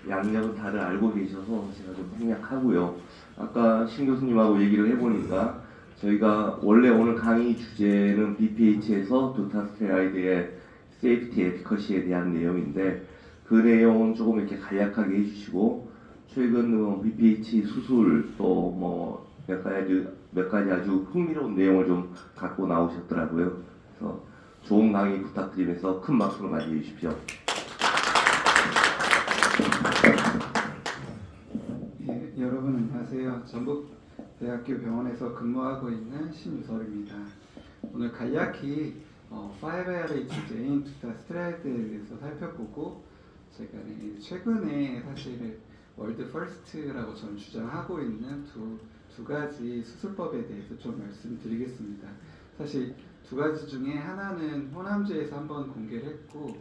양력은 다들 알고 계셔서 제가 좀 생략하고요. 아까 신 교수님하고 얘기를 해보니까 저희가 원래 오늘 강의 주제는 BPH에서 두타스테라이드의 세이프티 에피커시에 대한 내용인데 그 내용은 조금 이렇게 간략하게 해주시고 최근 BPH 수술 또 뭐 몇 가지 아주 흥미로운 내용을 좀 갖고 나오셨더라고요. 그래서 좋은 강의 부탁드리면서 큰 박수로 맞이해 주십시오. 예, 여러분 안녕하세요. 전북대학교 병원에서 근무하고 있는 신유설입니다. 오늘 간략히 5RA 주제인 두타스테라이드에 대해서 살펴보고 제가 최근에 사실 월드 퍼스트라고 저는 주장하고 있는 두 가지 수술법에 대해서 좀 말씀드리겠습니다. 사실 두 가지 중에 하나는 호남주에서 한번 공개를 했고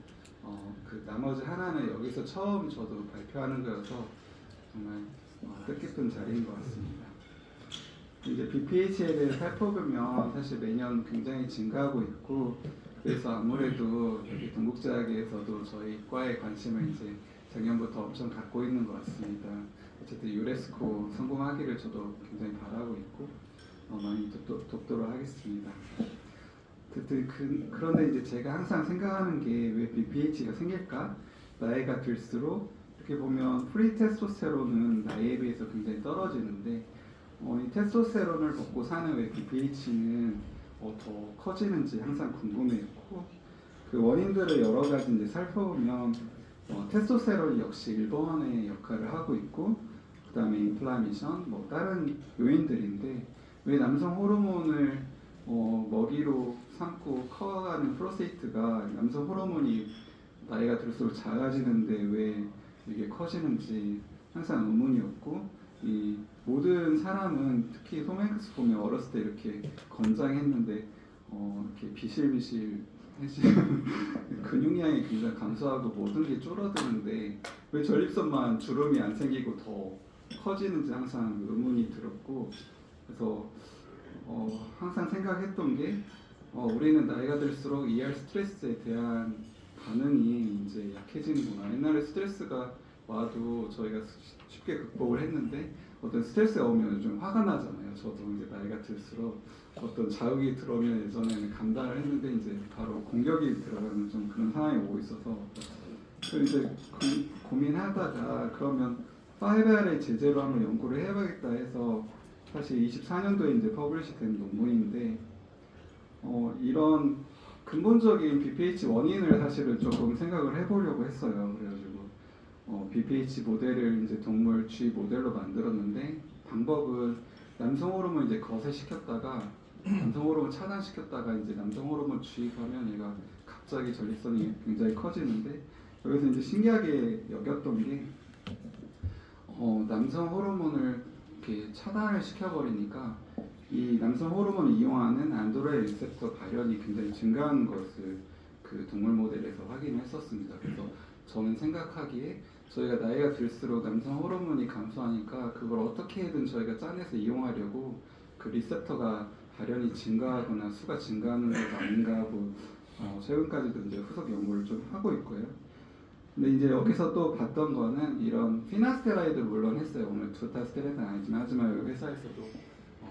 그 나머지 하나는 여기서 처음 저도 발표하는 거여서 정말 뜻깊은 자리인 것 같습니다. 이제 BPH에 대해 살펴보면 사실 매년 굉장히 증가하고 있고 그래서 아무래도 여기 동국제약에서도 저희 과에 관심을 이제 작년부터 엄청 갖고 있는 것 같습니다. 어쨌든 유네스코 성공하기를 저도 굉장히 바라고 있고 많이 돕도록 하겠습니다. 그런데 이제 제가 항상 생각하는 게 왜 BPH가 생길까? 나이가 들수록 이렇게 보면 프리테스토스테론은 나이에 비해서 굉장히 떨어지는데 이 테스토스테론을 먹고 사는 왜 BPH는 더 커지는지 항상 궁금해했고 그 원인들을 여러 가지 이제 살펴보면 테스토스테론이 역시 1번의 역할을 하고 있고 그 다음에 인플라미션 뭐 다른 요인들인데 왜 남성 호르몬을 먹이로 삼고 커가는 프로스테이트가 남성 호르몬이 나이가 들수록 작아지는데 왜 이게 커지는지 항상 의문이었고 이 모든 사람은 특히 톰 행크스 보면 어렸을 때 이렇게 건장했는데 이렇게 비실비실 해지는 근육량이 굉장히 감소하고 모든 게 줄어드는데 왜 전립선만 주름이 안 생기고 더 커지는지 항상 의문이 들었고 그래서 항상 생각했던 게 우리는 나이가 들수록 ER 스트레스에 대한 반응이 이제 약해지는구나. 옛날에 스트레스가 와도 저희가 쉽게 극복을 했는데 어떤 스트레스가 오면 좀 화가 나잖아요. 저도 이제 나이가 들수록 어떤 자극이 들어오면 예전에는 감당을 했는데 이제 바로 공격이 들어가는 좀 그런 상황이 오고 있어서 그래서 이제 고민하다가 그러면 5RA 제재로 한번 연구를 해봐야겠다 해서 사실 24년도에 이제 퍼블리시된 논문인데 이런 근본적인 BPH 원인을 사실은 조금 생각을 해보려고 했어요. 그래가지고 BPH 모델을 이제 동물 쥐 모델로 만들었는데 방법은 남성 호르몬 이제 거세시켰다가 남성 호르몬 차단시켰다가 이제 남성 호르몬 주입하면 얘가 갑자기 전립선이 굉장히 커지는데 여기서 이제 신기하게 여겼던 게 남성 호르몬을 이렇게 차단을 시켜버리니까 이 남성 호르몬을 이용하는 안드로겐 리셉터 발현이 굉장히 증가한 것을 그 동물 모델에서 확인했었습니다. 그래서 저는 생각하기에 저희가 나이가 들수록 남성 호르몬이 감소하니까 그걸 어떻게든 저희가 짜내서 이용하려고 그 리셉터가 발현이 증가하거나 수가 증가하는 것이 아닌가 하고 최근까지도 이제 후속 연구를 좀 하고 있고요. 근데 이제 여기서 또 봤던 거는 이런 피나스테라이드를 물론 했어요. 오늘 두타스테라이드는 아니지만 하지만 여기 회사에서도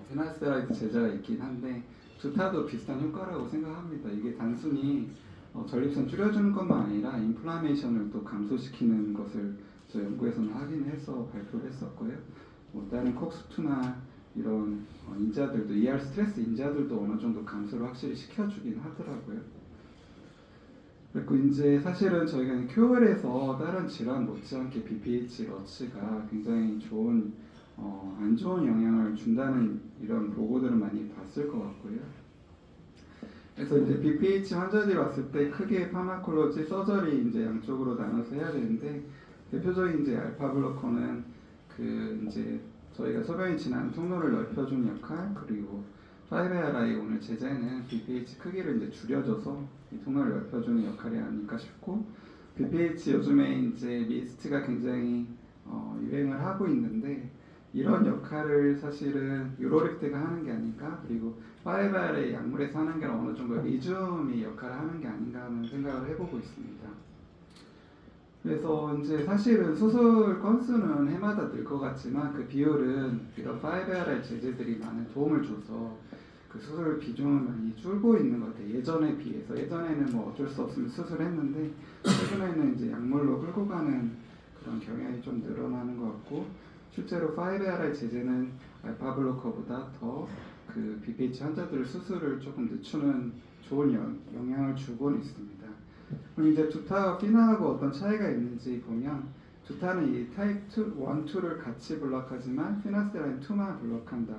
피나스테라이드 제자가 있긴 한데 두타도 비슷한 효과라고 생각합니다. 이게 단순히 전립선 줄여주는 것만 아니라 인플라메이션을 또 감소시키는 것을 저희 연구에서는 확인해서 발표를 했었고요. 다른 콕스2나 이런 인자들도 ER 스트레스 인자들도 어느 정도 감소를 확실히 시켜주긴 하더라고요. 그리고 이제 사실은 저희가 큐어에서 다른 질환 못지않게 BPH 러츠가 굉장히 좋은 안 좋은 영향을 준다는 이런 보고들을 많이 봤을 것 같고요. 그래서 이제 BPH 환자들이 왔을 때 크게 파마콜로지, 서저리 이제 양쪽으로 나눠서 해야 되는데 대표적인 이제 알파 블로커는 그 이제 저희가 소변이 지나는 통로를 넓혀주는 역할 그리고 5RI 오늘 제재는 BPH 크기를 이제 줄여줘서 이 통로를 넓혀주는 역할이 아닐까 싶고 BPH 요즘에 이제 미스트가 굉장히 유행을 하고 있는데 이런 역할을 사실은 유로렉트가 하는 게 아닌가 그리고 5RI 약물에서 하는 게 어느 정도 리튬이 역할을 하는 게 아닌가 하는 생각을 해보고 있습니다. 그래서 이제 사실은 수술 건수는 해마다 늘 것 같지만 그 비율은 이런 5AR 제제들이 많은 도움을 줘서 그 수술 비중은 많이 줄고 있는 것 같아요. 예전에 비해서. 예전에는 뭐 어쩔 수 없으면 수술했는데 최근에는 이제 약물로 끌고 가는 그런 경향이 좀 늘어나는 것 같고, 실제로 5AR 제제는 알파 블로커보다 더 그 BPH 환자들의 수술을 조금 늦추는 좋은 영향을 주고는 있습니다. 그럼 이제 두타와 피나하고 어떤 차이가 있는지 보면, 두타는 이 타입 2, 1, 2를 같이 블록하지만 피나스테라인 2만 블록한다.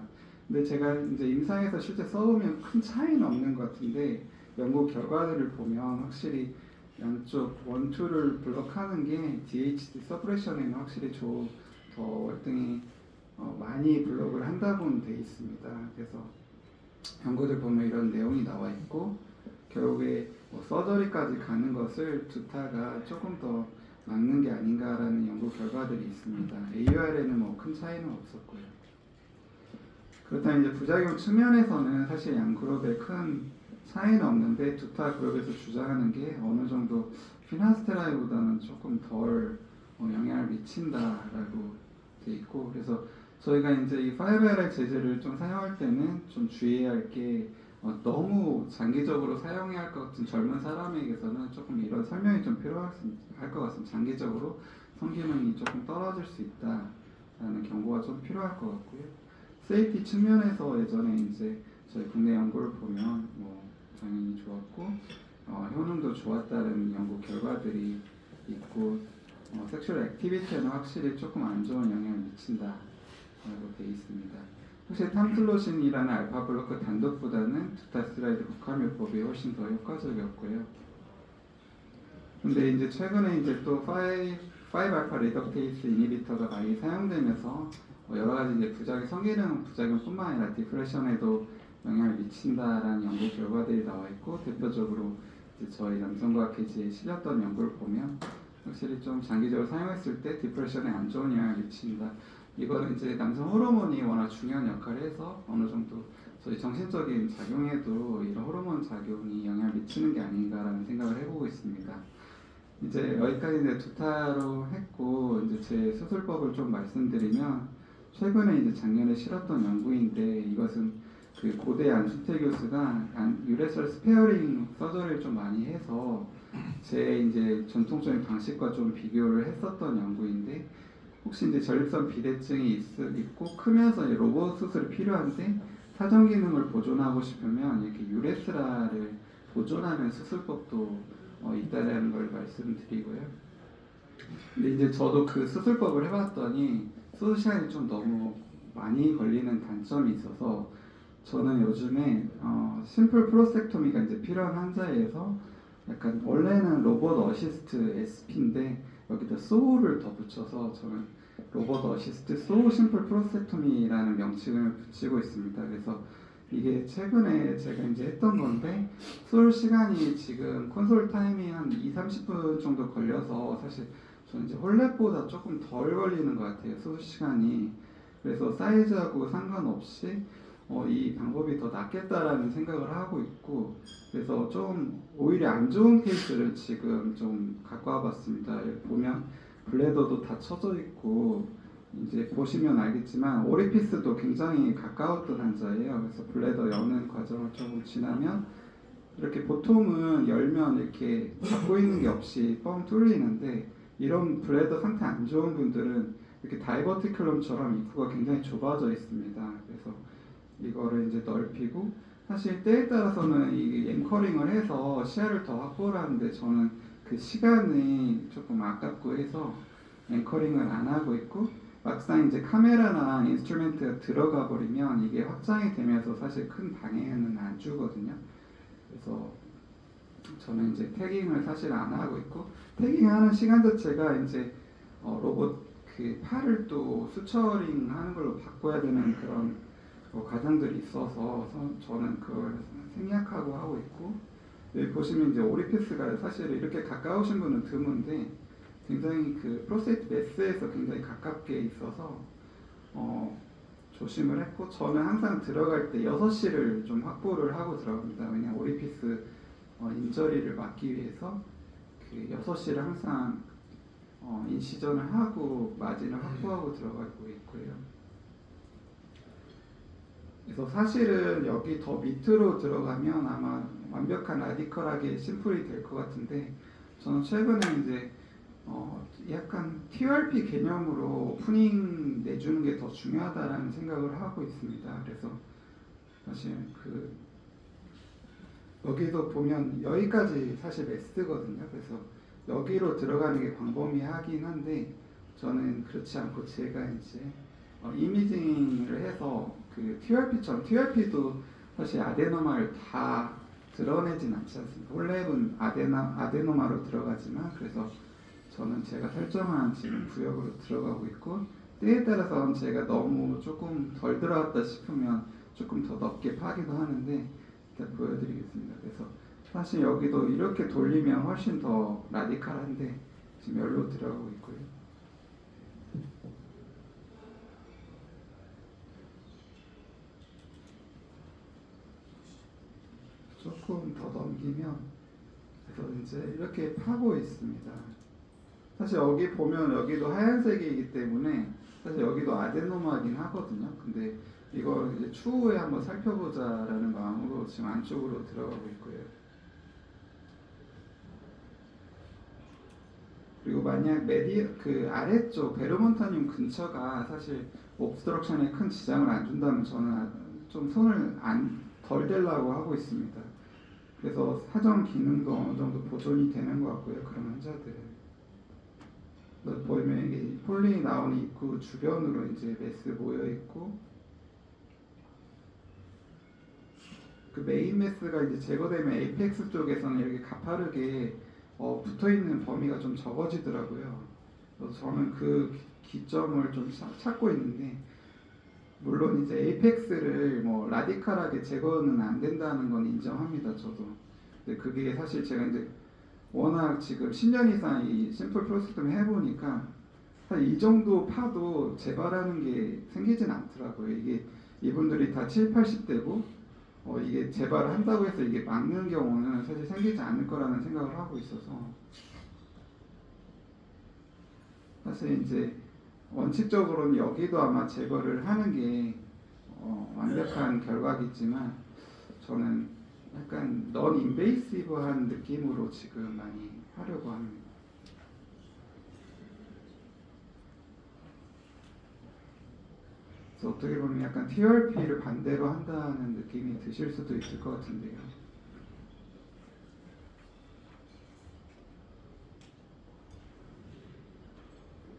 근데 제가 이제 임상에서 실제 써보면 큰 차이는 없는 것 같은데, 연구 결과들을 보면 확실히 양쪽 1, 2를 블록하는 게 DHD 서프레션에는 확실히 더 월등히 많이 블록을 한다고는 돼 있습니다. 그래서 연구들 보면 이런 내용이 나와 있고, 결국에 뭐 서저리까지 가는 것을 두타가 조금 더 막는 게 아닌가라는 연구 결과들이 있습니다. AUR에는 뭐 큰 차이는 없었고요. 그렇다면 이제 부작용 측면에서는 사실 양 그룹에 큰 차이는 없는데, 두타 그룹에서 주장하는 게 어느 정도 피나스테라이보다는 조금 덜 영향을 미친다라고 돼 있고, 그래서 저희가 이제 이 5AR 제제를 좀 사용할 때는 좀 주의해야 할 게, 너무 장기적으로 사용해야 할 것 같은 젊은 사람에게서는 조금 이런 설명이 좀 필요할 것 같습니다. 장기적으로 성기능이 조금 떨어질 수 있다라는 경고가 좀 필요할 것 같고요. 세이프티 측면에서 예전에 이제 저희 국내 연구를 보면 뭐 당연히 좋았고, 효능도 좋았다는 연구 결과들이 있고, 섹슈얼 액티비티에는 확실히 조금 안 좋은 영향을 미친다라고 되어 있습니다. 혹시 탐슬로신이라는 알파 블로커 단독보다는 두타스테라이드 국화묘법이 훨씬 더 효과적이었고요. 근데 이제 최근에 이제 또 5알파 리덕테이스 이니비터가 많이 사용되면서 여러 가지 이제 성기능 부작용뿐만 아니라 디프레션에도 영향을 미친다라는 연구 결과들이 나와 있고, 대표적으로 이제 저희 남성과학 기지에 실렸던 연구를 보면 확실히 좀 장기적으로 사용했을 때 디프레션에 안 좋은 영향을 미친다. 이거는 이제 남성 호르몬이 워낙 중요한 역할을 해서 어느 정도 저희 정신적인 작용에도 이런 호르몬 작용이 영향을 미치는 게 아닌가라는 생각을 해보고 있습니다. 이제 여기까지 이제 두타로 했고, 이제 제 수술법을 좀 말씀드리면, 최근에 이제 작년에 실었던 연구인데, 이것은 그 고대 안순태 교수가 유레설 스페어링 서저리를 좀 많이 해서 제 이제 전통적인 방식과 좀 비교를 했었던 연구인데, 혹시 이제 전립선 비대증이 있고 크면서 이제 로봇 수술이 필요한데 사전 기능을 보존하고 싶으면 이렇게 유레스라를 보존하는 수술법도 있다라는 걸 말씀드리고요. 근데 이제 저도 그 수술법을 해봤더니 수술 시간이 좀 너무 많이 걸리는 단점이 있어서, 저는 요즘에 심플 프로스텍토미가 이제 필요한 환자에서 약간 원래는 로봇 어시스트 SP인데 여기다 소우를 더 붙여서 저는 로봇 어시스트 소우 심플 프로스텍토미라는 명칭을 붙이고 있습니다. 그래서 이게 최근에 제가 이제 했던 건데, 수술 시간이 지금 콘솔 타임이 한 2-30분 정도 걸려서 사실 저는 이제 홀랩보다 조금 덜 걸리는 것 같아요, 수술 시간이. 그래서 사이즈하고 상관없이 이 방법이 더 낫겠다라는 생각을 하고 있고, 그래서 좀 오히려 안 좋은 케이스를 지금 좀 갖고 와봤습니다. 여기 보면 블레더도 다 쳐져 있고, 이제 보시면 알겠지만 오리피스도 굉장히 가까웠던 환자예요. 그래서 블레더 여는 과정을 조금 지나면 이렇게 보통은 열면 이렇게 잡고 있는 게 없이 뻥 뚫리는데, 이런 블레더 상태 안 좋은 분들은 이렇게 다이버티클럼처럼 입구가 굉장히 좁아져 있습니다. 그래서 이거를 이제 넓히고, 사실 때에 따라서는 이 앵커링을 해서 시야를 더 확보를 하는데 저는 그 시간이 조금 아깝고 해서 앵커링을 안 하고 있고, 막상 이제 카메라나 인스트루멘트가 들어가 버리면 이게 확장이 되면서 사실 큰 방해는 안 주거든요. 그래서 저는 이제 태깅을 사실 안 하고 있고, 태깅하는 시간 자체가 이제 로봇 그 팔을 또 수처링 하는 걸로 바꿔야 되는 그런 과정들이 있어서 저는 그걸 생략하고 하고 있고, 여기 보시면 이제 오리피스가 사실 이렇게 가까우신 분은 드문데 굉장히 그 프로스테이트 매스에서 굉장히 가깝게 있어서 조심을 했고, 저는 항상 들어갈 때 6시를 좀 확보를 하고 들어갑니다. 왜냐면 오리피스 인저리를 막기 위해서 그 6시를 항상 이시전을 하고 마진을 확보하고 들어가고 있고요. 그래서 사실은 여기 더 밑으로 들어가면 아마 완벽한 라디컬하게 심플이 될 것 같은데, 저는 최근에 이제 약간 TRP 개념으로 오프닝 내주는 게 더 중요하다라는 생각을 하고 있습니다. 그래서 사실 여기도 보면 여기까지 사실 매스거든요. 그래서 여기로 들어가는 게 광범위하긴 한데, 저는 그렇지 않고 제가 이제 이미징을 해서 그 TRP처럼, TRP도 사실 아데노마를 다 드러내진 않지 않습니까? 홀랩은 아데노마로 들어가지만, 그래서 저는 제가 설정한 지금 구역으로 들어가고 있고, 때에 따라서는 제가 너무 조금 덜 들어갔다 싶으면 조금 더 넓게 파기도 하는데, 일단 보여드리겠습니다. 그래서 사실 여기도 이렇게 돌리면 훨씬 더 라디칼한데 지금 여기로 들어가고 있고요. 조금 더 넘기면, 그래서 이제 이렇게 파고 있습니다. 사실 여기 보면 여기도 하얀색이기 때문에 사실 여기도 아데노마긴 하거든요. 근데 이걸 이제 추후에 한번 살펴보자라는 마음으로 지금 안쪽으로 들어가고 있고요. 그리고 만약 그 아래쪽 베르몬타늄 근처가 사실 옵스트럭션에 큰 지장을 안 준다면 저는 좀 손을 덜 대려고 하고 있습니다. 그래서 사정 기능도 어느 정도 보존이 되는 것 같고요. 그런 환자들은. 보이면 이게 폴리 나온 입구 주변으로 이제 메스 모여 있고, 그 메인 메스가 이제 제거되면 에이펙스 쪽에서는 이렇게 가파르게 붙어 있는 범위가 좀 적어지더라고요. 그래서 저는 그 기점을 좀 찾고 있는데, 물론 이제 에이펙스를 뭐 라디칼하게 제거는 안 된다는 건 인정합니다, 저도. 근데 그게 사실 제가 이제 워낙 지금 10년 이상 이 심플 프로세스를 해보니까 사실 이 정도 파도 재발하는 게 생기진 않더라고요. 이게 이분들이 다 7, 80대고 이게 재발을 한다고 해서 이게 막는 경우는 사실 생기지 않을 거라는 생각을 하고 있어서, 사실 이제 원칙적으로는 여기도 아마 제거를 하는 게 완벽한 결과겠지만, 저는 약간 넌 인베이시브한 느낌으로 지금 많이 하려고 합니다. 그래서 어떻게 보면 약간 TRP를 반대로 한다는 느낌이 드실 수도 있을 것 같은데요.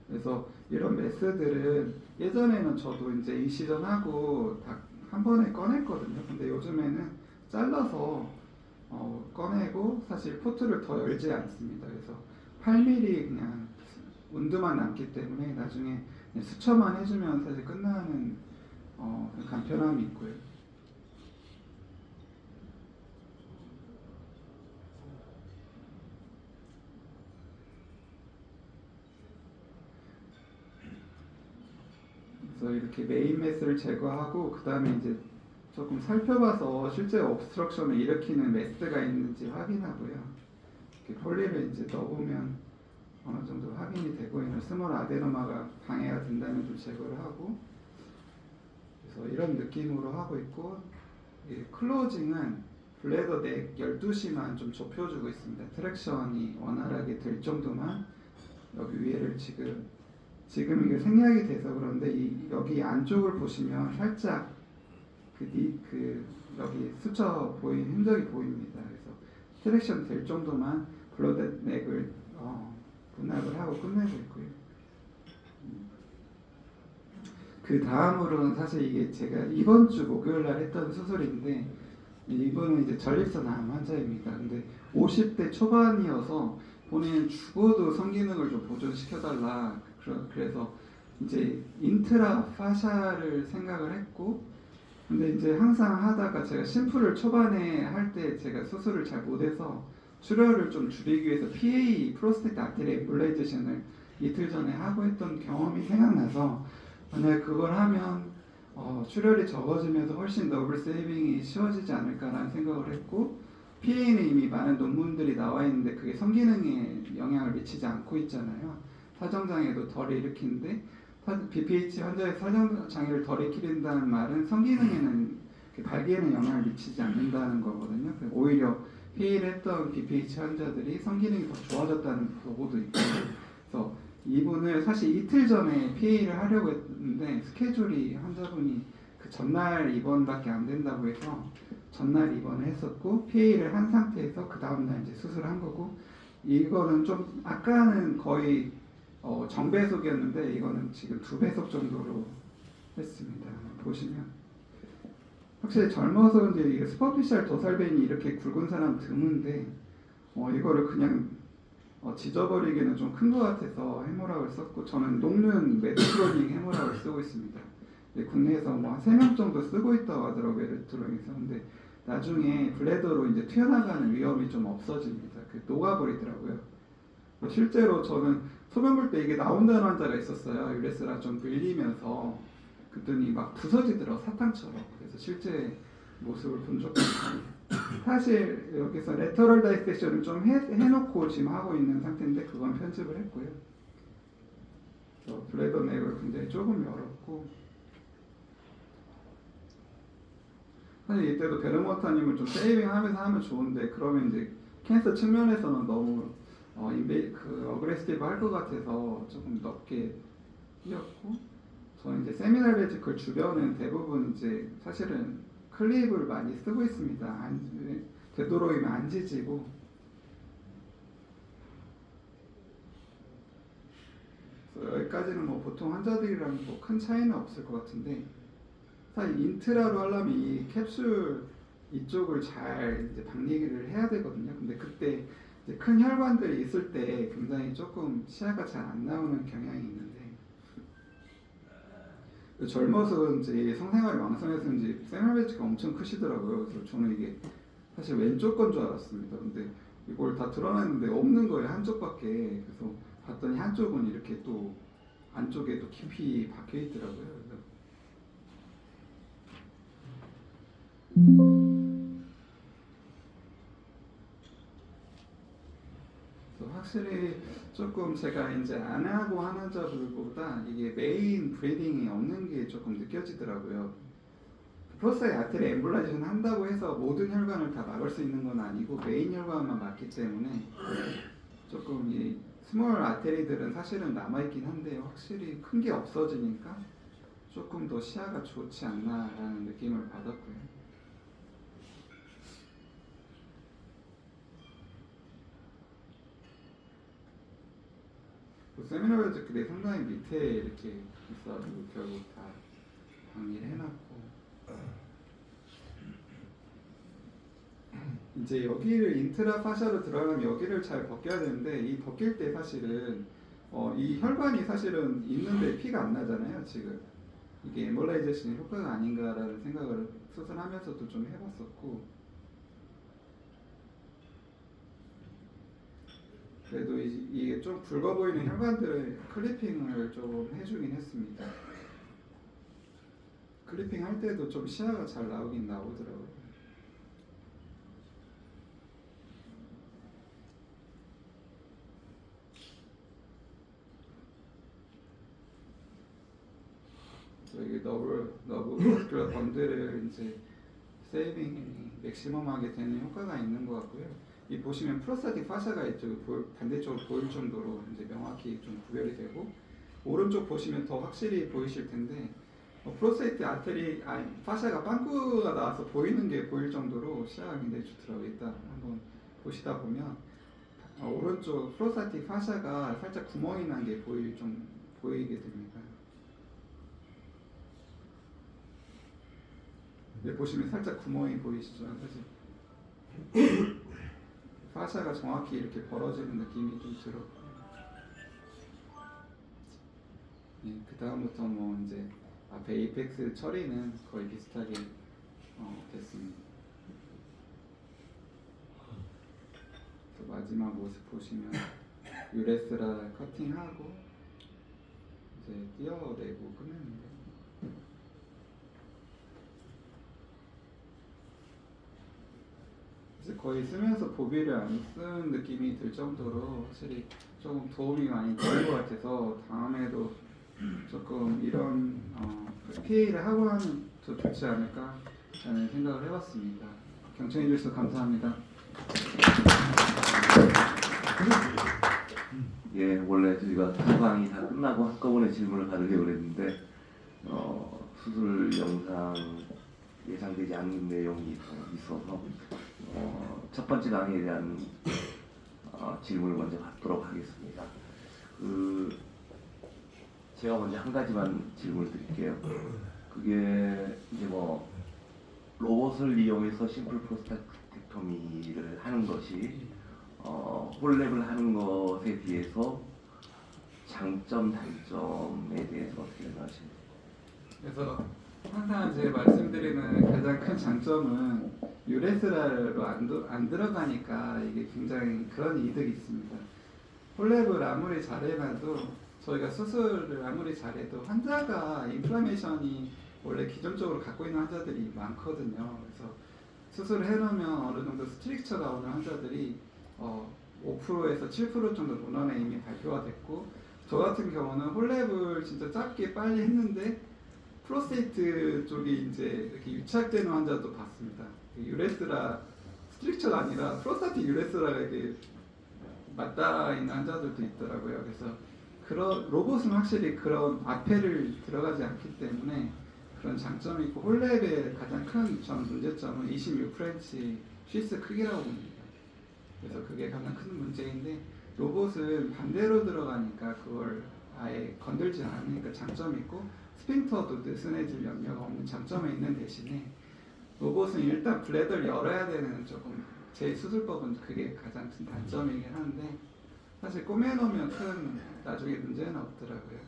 그래서 이런 메스들은 예전에는 저도 이제 이시전하고 다 한 번에 꺼냈거든요. 근데 요즘에는 잘라서 꺼내고 사실 포트를 더 열지 않습니다. 그래서 8mm 그냥 운드만 남기 때문에 나중에 그냥 수처만 해주면 사실 끝나는 간편함이 있고요. 그래서 이렇게 메인 메스를 제거하고 그 다음에 이제 조금 살펴봐서 실제 옵스트럭션을 일으키는 메스가 있는지 확인하고요. 이렇게 폴리를 이제 넣어보면 어느 정도 확인이 되고 있는 스몰 아데노마가 방해가 된다면 좀 제거를 하고, 그래서 이런 느낌으로 하고 있고, 클로징은 블레더 넥 12시만 좀 좁혀주고 있습니다. 트랙션이 원활하게 될 정도만. 여기 위에를 지금 이게 생략이 돼서 그런데 여기 안쪽을 보시면 살짝 여기 수쳐 보인 흔적이 보입니다. 그래서 트랙션 될 정도만 블러드 넥을 분할을 하고 끝내고 있고요. 그 다음으로는 사실 이게 제가 이번 주 목요일 날 했던 수술인데, 이분은 이제 전립선 암 환자입니다. 근데 50대 초반이어서 본인은 죽어도 성기능을 좀 보존시켜달라. 그래서 이제 인트라 파샤를 생각을 했고, 근데 이제 항상 하다가 제가 심플을 초반에 할 때 제가 수술을 잘 못해서 출혈을 좀 줄이기 위해서 PA 프로스테이트 아테리 엠볼라이제이션을 이틀 전에 하고 했던 경험이 생각나서, 만약 그걸 하면 출혈이 적어지면서 훨씬 더블 세이빙이 쉬워지지 않을까라는 생각을 했고, PA는 이미 많은 논문들이 나와 있는데 그게 성기능에 영향을 미치지 않고 있잖아요. 사정장애도 덜 일으키는데 BPH 환자의 사정장애를 덜 일으킨다는 말은 성기능에는 발기에는 영향을 미치지 않는다는 거거든요. 오히려 회의를 했던 BPH 환자들이 성기능이 더 좋아졌다는 보고도 있고, 그래서 이분을 사실 이틀 전에 PA를 하려고 했는데 스케줄이 환자분이 그 전날 입원밖에 안 된다고 해서 전날 입원을 했었고 PA를 한 상태에서 그 다음날 이제 수술한 거고, 이거는 좀 아까는 거의 정배속이었는데 이거는 지금 2배속 정도로 했습니다. 보시면 확실히 젊어서 이제 이게 슈퍼피셜 도살벤이 이렇게 굵은 사람 드문데 이거를 그냥 지져버리기는 좀 큰 것 같아서 해모락을 썼고, 저는 녹는 메드트로닉 해모락을 쓰고 있습니다. 국내에서 뭐 한 3명 정도 쓰고 있다고 하더라고요, 메드트로닉에서. 근데 나중에 블레더로 이제 튀어나가는 위험이 좀 없어집니다. 녹아버리더라고요. 실제로 저는 소변 볼 때 이게 나온다는 환자가 있었어요. 유레스라 좀 밀리면서 그랬더니 막 부서지더라고, 사탕처럼. 그래서 실제 모습을 본 적도 있습니다. 사실 여기서 레터럴 다이섹션을 좀 해놓고 지금 하고 있는 상태인데 그건 편집을 했고요. 블레더 넥을 굉장히 조금 열었고, 사실 이때도 베르모타님을 좀 세이빙하면서 하면 좋은데 그러면 이제 캔서 측면에서는 너무 어그레시티브 할 것 같아서 조금 넓게 뛰었고, 저는 이제 세미널 베지컬 주변은 대부분 이제 사실은 클립을 많이 쓰고 있습니다. 되도록이면 안 지지고. 여기까지는 뭐 보통 환자들이랑 뭐 큰 차이는 없을 것 같은데, 사실 인트라로 하려면 이 캡슐 이쪽을 잘 이제 박리기를 해야 되거든요. 근데 그때 이제 큰 혈관들이 있을 때 굉장히 조금 시야가 잘 안 나오는 경향이 있는데, 젊어서 이제 성생활이 왕성해서인지 세밀베지가 엄청 크시더라고요. 그래서 저는 이게 사실 왼쪽 건 줄 알았습니다. 근데 이걸 다 드러냈는데 없는 거예요, 한쪽밖에. 그래서 봤더니 한쪽은 이렇게 또 안쪽에도 깊이 박혀 있더라고요. 그래서 확실히 조금 제가 이제 안 하고 하는 환자들보다 이게 메인 브리딩이 없는 게 조금 느껴지더라고요. 프로스타트 아테리 엠볼라이제이션 한다고 해서 모든 혈관을 다 막을 수 있는 건 아니고 메인 혈관만 막기 때문에 조금 이 스몰 아테리들은 사실은 남아있긴 한데 확실히 큰 게 없어지니까 조금 더 시야가 좋지 않나라는 느낌을 받았고요. 세미널 베지클이 상당히 밑에 이렇게 있어가지고 결국 다 방리를 해놨고, 이제 여기를 인트라 파샤로 들어가면 여기를 잘 벗겨야 되는데, 이 벗길 때 사실은 이 혈관이 사실은 있는데 피가 안 나잖아요. 지금 이게 엠볼라이제이션의 효과가 아닌가라는 생각을 수술하면서도 좀 해봤었고, 그래도 이게 좀 굵어 보이는 혈관들을 클리핑을 좀 해주긴 했습니다. 클리핑 할 때도 좀 시야가 잘 나오긴 나오더라고요. 이게 너브 머스큘러 번들을 이제 세이빙이 맥시멈하게 되는 효과가 있는 것 같고요. 이 보시면 프로스타틱 파샤가 이쪽에 반대쪽으로 보일 정도로 이제 명확히 좀 구별이 되고, 오른쪽 보시면 더 확실히 보이실 텐데 프로스테이트 아테리 파샤가 빵꾸가 나와서 보이는 게 보일 정도로 시야가 굉장히 좋더라고요. 일단 한번 보시다 보면 오른쪽 프로스타틱 파샤가 살짝 구멍이 난 게 보이게 됩니다. 네, 보시면 살짝 구멍이 보이시죠? 사실 파샤가 정확히 이렇게 벌어지는 느낌이 좀 들었고, 네, 그 다음부터 뭐 이제 앞에 에이펙스 처리는 거의 비슷하게 됐습니다. 그래서 마지막 모습 보시면 유레스라 커팅하고 이제 띄어내고 끝냈는데, 이제 거의 쓰면서 보비를 안 쓴 느낌이 들 정도로 확실히 조금 도움이 많이 될 것 같아서 다음에도 조금 이런 PA를 하고 하면 더 좋지 않을까 라는 생각을 해봤습니다. 경청해 주셔서 감사합니다. 예, 원래 저희가 두 강의 다 끝나고 한꺼번에 질문을 받으려고 그랬는데 수술 영상 예상되지 않는 내용이 있어서 첫 번째 강의에 대한 질문을 먼저 받도록 하겠습니다. 제가 먼저 한 가지만 질문을 드릴게요. 그게 이제 뭐 로봇을 이용해서 심플 프로스타텍토미를 하는 것이 홀랩을 하는 것에 비해서 장점, 단점에 대해서 어떻게 생각하십니까? 그래서 항상 제가 말씀드리는 가장 큰 장점은 유레스라로 안 들어가니까 이게 굉장히 그런 이득이 있습니다. 홀랩을 아무리 잘해놔도 저희가 수술을 아무리 잘해도 환자가 인플라메이션이 원래 기존적으로 갖고 있는 환자들이 많거든요. 그래서 수술을 해놓으면 어느 정도 스트릭처가 오는 환자들이 5%에서 7% 정도 문헌에 이미 발표가 됐고, 저 같은 경우는 홀랩을 진짜 짧게 빨리 했는데 프로스테이트 쪽이 이제 이렇게 유착되는 환자도 봤습니다. 유레스라 스트릭처가 아니라 프로스타트 유레스라가 이렇게 맞닿아 있는 환자들도 있더라고요. 그래서 그런 로봇은 확실히 그런 앞에를 들어가지 않기 때문에 그런 장점이 있고, 홀랩의 가장 큰 문제점은 26프렌치 쉬스 크기라고 봅니다. 그래서 그게 가장 큰 문제인데, 로봇은 반대로 들어가니까 그걸 아예 건들지 않으니까 장점이 있고, 스핀터도 느슨해질 염려가 없는 장점이 있는 대신에 로봇은 일단 블래더를 열어야 되는 조금 제 수술법은 그게 가장 큰 단점이긴 한데, 사실 꼬매놓으면 큰 나중에 문제는 없더라고요.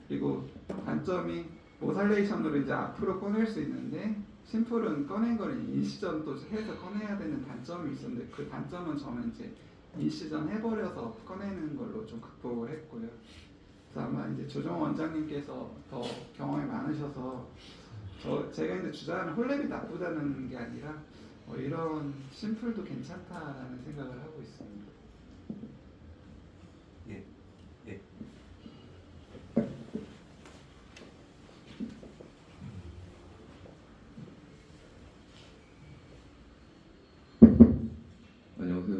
그리고 단점이 모살레이션으로 이제 앞으로 꺼낼 수 있는데, 심플은 꺼낸 거는 인시전 또 해서 꺼내야 되는 단점이 있었는데, 그 단점은 저는 이제 인시전 해버려서 꺼내는 걸로 좀 극복을 했고요. 그래서 아마 이제 조정 원장님께서 더 경험이 많으셔서 제가 이제 주장하는 홀랩이 나쁘다는 게 아니라 이런 심플도 괜찮다라는 생각을 하고 있습니다. 예. 예. 안녕하세요.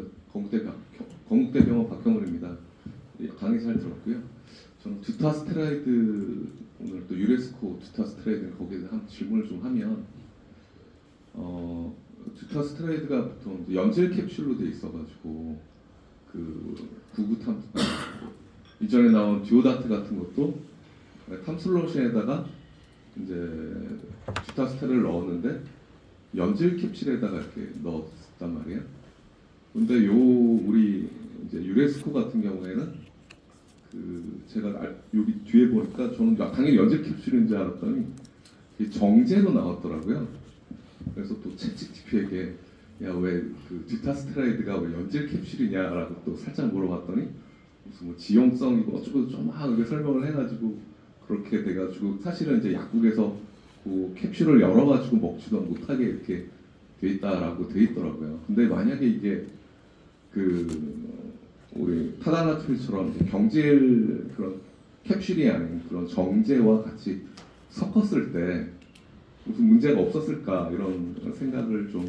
건국대병원 박형울입니다. 예, 강의 잘 들었고요. 저는 두타스테라이드, 오늘 또 유네스코 두타스테라이드 거기에 대해서 한 질문을 좀 하면, 두타스테라이드가 보통 연질 캡슐로 돼 있어가지고 그 구구탐 이전에 나온 듀오다트 같은 것도 탐슬로션에다가 이제 두타스테를 넣었는데 연질 캡슐에다가 이렇게 넣었단 말이에요. 근데 우리 이제 유네스코 같은 경우에는 제가 여기 뒤에 보니까 저는 당연히 연질 캡슐인 줄 알았더니 정제로 나왔더라고요. 그래서 또 챗GPT에게 야 왜 그 듀타스테라이드가 왜 연질 캡슐이냐라고 또 살짝 물어봤더니 무슨 뭐 지용성이고 어쩌고 좀 이렇게 설명을 해가지고 그렇게 돼가지고, 사실은 이제 약국에서 그 캡슐을 열어가지고 먹지도 못하게 이렇게 돼 있다라고 돼 있더라고요. 근데 만약에 이게 우리 타다나트리처럼 경질 그런 캡슐이 아닌 그런 정제와 같이 섞었을 때 무슨 문제가 없었을까 이런 생각을 좀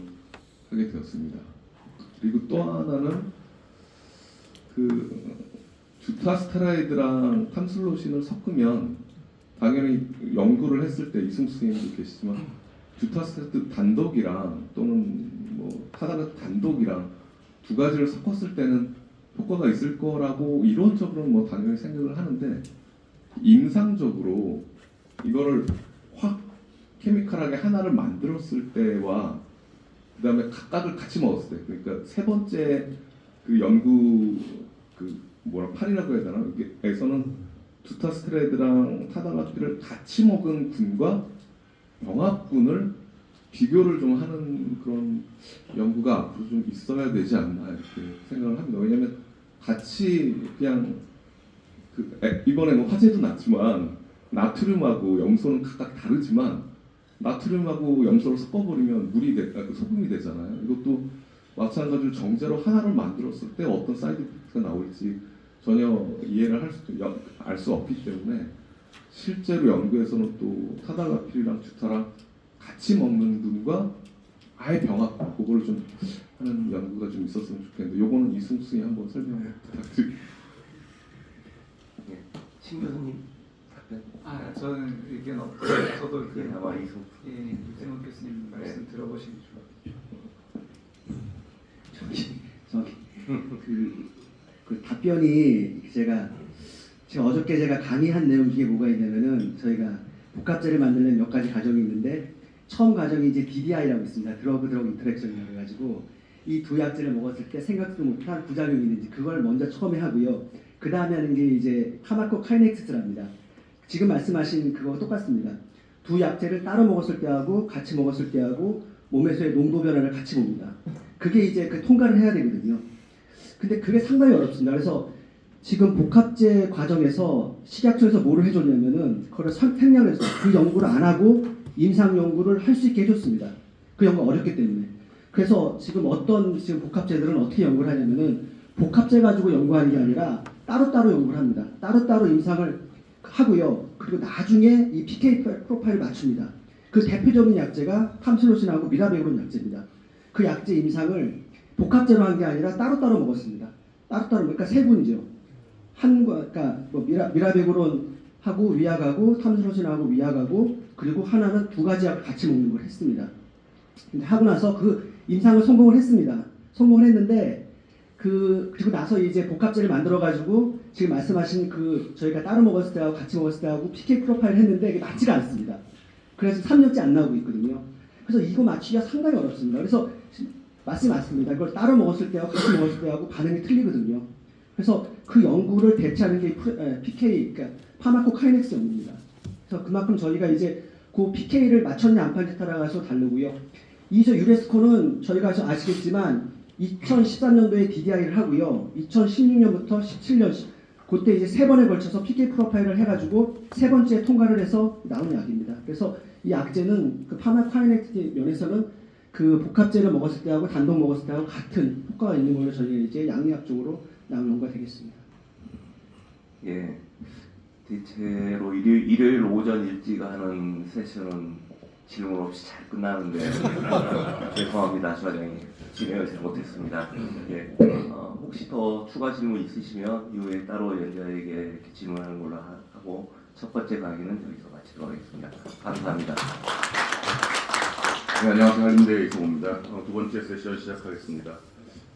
하게 되었습니다. 그리고 또 하나는 두타스테라이드랑 탐슬로신을 섞으면 당연히 연구를 했을 때 이승수 선생님도 계시지만 두타스테라이드 단독이랑 또는 뭐 타다나트 단독이랑 두 가지를 섞었을 때는 효과가 있을 거라고 이론적으로는 뭐 당연히 생각을 하는데, 임상적으로 이거를 확 케미컬하게 하나를 만들었을 때와 그 다음에 각각을 같이 먹었을 때, 그러니까 세 번째 그 연구 팔이라고 해야 되나, 여기에서는 두타스테라이드랑 타다나트를 같이 먹은 군과 병합군을 비교를 좀 하는 그런 연구가 앞으로 좀 있어야 되지 않나 이렇게 생각을 합니다. 왜냐하면 같이 그냥 이번에 뭐 화재도 났지만 나트륨하고 염소는 각각 다르지만 나트륨하고 염소를 섞어버리면 소금이 되잖아요. 이것도 마찬가지로 정제로 하나를 만들었을 때 어떤 사이드 이펙트가 나올지 전혀 이해를 알 수 없기 때문에 실제로 연구에서는 또 타달라필이랑 주타랑 같이 먹는 분과 아예 병합 그걸 좀 하는 연구가 좀 있었으면 좋겠는데 요거는 이승우 선생님 한번 설명 부탁드립니다. 예. 신 교수님 답변. 아, 저는 의견 없고요. 저도 예, 아마 이승. 이승훈 교수님 말씀 들어보시면 좋아요. 저기 그 답변이 제가 어저께 제가 강의한 내용 중에 뭐가 있냐면은 저희가 복합제를 만들려면 몇 가지 과정이 있는데 처음 과정이 이제 DDI라고 있습니다. 드러그 인터랙션이라고 해가지고 이 두 약제를 먹었을 때 생각도 못한 부작용이 있는지 그걸 먼저 처음에 하고요. 그 다음에 하는 게 이제 파마코카이넥시스랍니다. 지금 말씀하신 그거 똑같습니다. 두 약제를 따로 먹었을 때하고 같이 먹었을 때하고 몸에서의 농도 변화를 같이 봅니다. 그게 이제 그 통과를 해야 되거든요. 근데 그게 상당히 어렵습니다. 그래서 지금 복합제 과정에서 식약처에서 뭐를 해줬냐면은 그걸 생략해서 그 연구를 안 하고 임상 연구를 할 수 있게 해줬습니다. 그 연구가 어렵기 때문에. 그래서 지금 지금 복합제들은 어떻게 연구를 하냐면은 복합제 가지고 연구하는 게 아니라 따로따로 연구를 합니다. 따로따로 임상을 하고요. 그리고 나중에 이 PK 프로파일을 맞춥니다. 그 대표적인 약제가 탐실로신하고 미라베그론 약제입니다. 그 약제 임상을 복합제로 한 게 아니라 따로따로 먹었습니다. 따로따로 그러니까 세 분이죠. 그러니까 뭐 미라베그론하고 위약하고 탐실로신하고 위약하고 그리고 하나는 두 가지 약을 같이 먹는 걸 했습니다. 근데 하고 나서 그 임상을 성공을 했습니다. 성공을 했는데 그리고 나서 이제 복합제를 만들어 가지고 지금 말씀하신 그 저희가 따로 먹었을 때하고 같이 먹었을 때하고 PK 프로파일 했는데 이게 맞지가 않습니다. 그래서 3년째 안 나오고 있거든요. 그래서 이거 맞추기가 상당히 어렵습니다. 그래서 말씀이 맞습니다. 이걸 따로 먹었을 때하고 같이 먹었을 때하고 반응이 틀리거든요. 그래서 그 연구를 대체하는 게 PK, 그러니까 파마코카이넥스 연구입니다. 그래서 그만큼 저희가 이제 그 PK를 맞췄냐 안 맞췄냐에 따라서 다르고요. 이저 유네스코는 저희가 아시겠지만 2013년도에 DDI를 하고요. 2016년부터 17년 그때 이제 세 번에 걸쳐서 PK 프로파일을 해가지고 세 번째 통과를 해서 나온 약입니다. 그래서 이 약제는 그 파마코카이넥스 면에서는 그 복합제를 먹었을 때하고 단독 먹었을 때하고 같은 효과가 있는 걸로 저희가 이제 양리학적으로 나온 연구가 되겠습니다. 예. 대체로 일요일 오전 일찍 하는 세션은 질문 없이 잘 끝나는데 죄송합니다, 주화장님. 진행을 잘못했습니다. 예. 혹시 더 추가 질문 있으시면 이후에 따로 연자에게 이렇게 질문하는 걸로 하고 첫 번째 강의는 여기서 마치도록 하겠습니다. 감사합니다. 네, 안녕하세요. 한림대 이성호입니다. 두 번째 세션 시작하겠습니다.